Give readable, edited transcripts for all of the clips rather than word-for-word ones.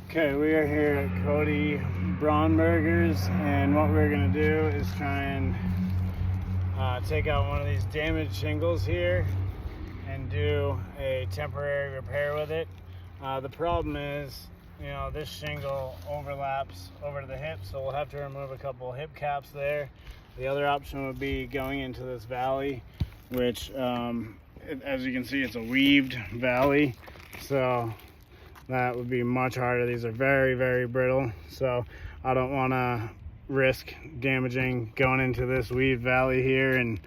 Okay, we are here at Cody Braunberger's, and what we're going to do is try and take out one of these damaged shingles here and do a temporary repair with it. The problem is, this shingle overlaps over to the hip, so we'll have to remove a couple hip caps there. The other option would be going into this valley, which, as you can see, it's a weaved valley, so that would be much harder. These are very, very brittle, so I don't want to risk damaging going into this weaved valley here and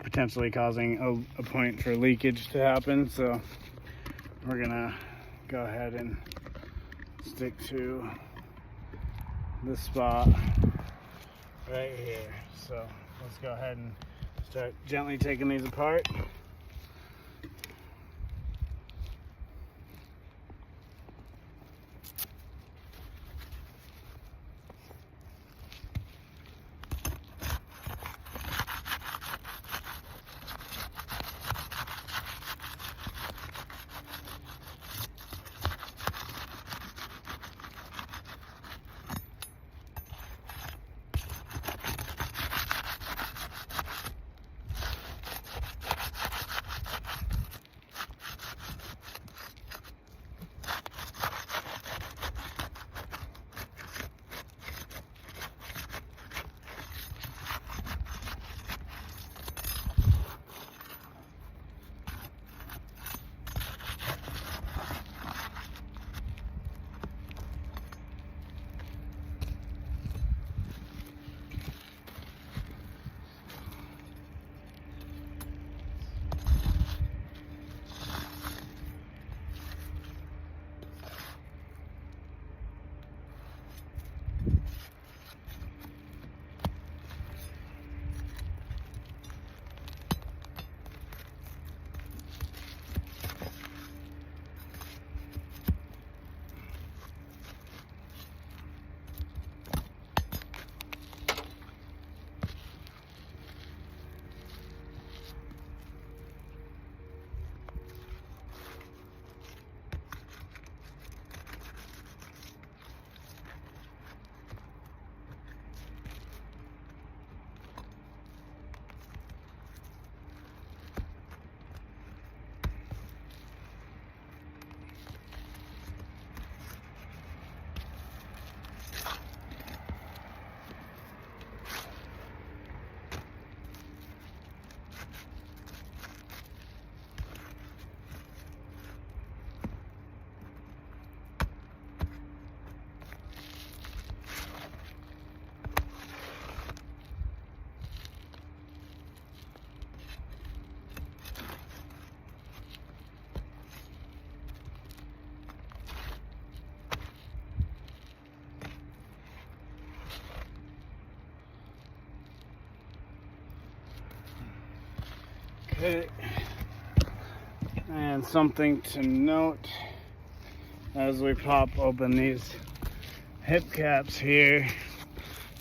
potentially causing a point for leakage to happen. So we're gonna go ahead and stick to this spot right here. So let's go ahead and start gently taking these apart. Okay, and something to note as we pop open these hip caps here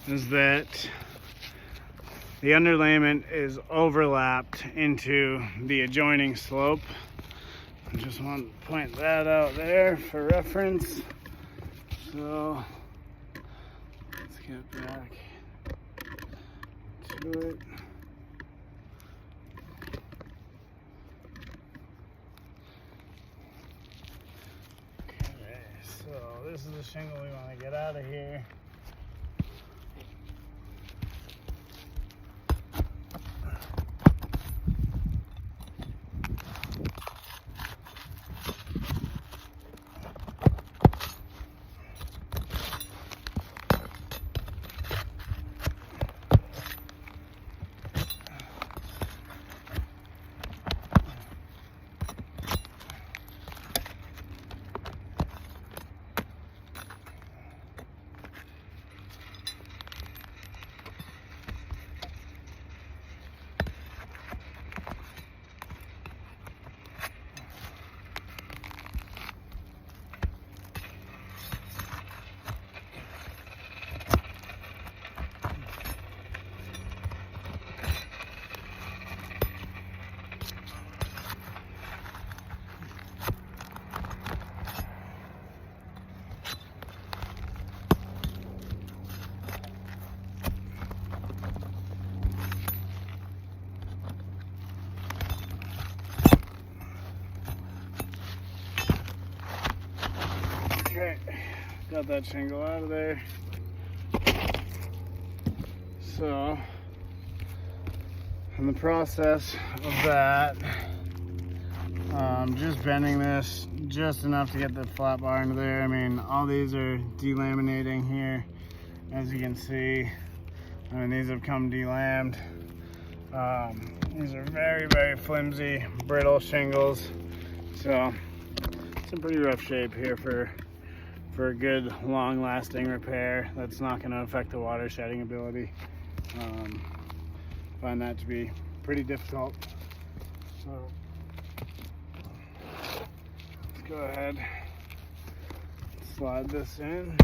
is that the underlayment is overlapped into the adjoining slope. I just want to point that out there for reference. So let's get back to it. So this is the shingle we want to get out of here. Okay, got that shingle out of there. So, in the process of that, just bending this just enough to get the flat bar into there. I mean, all these are delaminating here, as you can see. I mean, these have come delammed. These are very, very flimsy, brittle shingles. So, it's in pretty rough shape here for a good, long-lasting repair that's not going to affect the water shedding ability. Find that to be pretty difficult. So, let's go ahead, slide this in.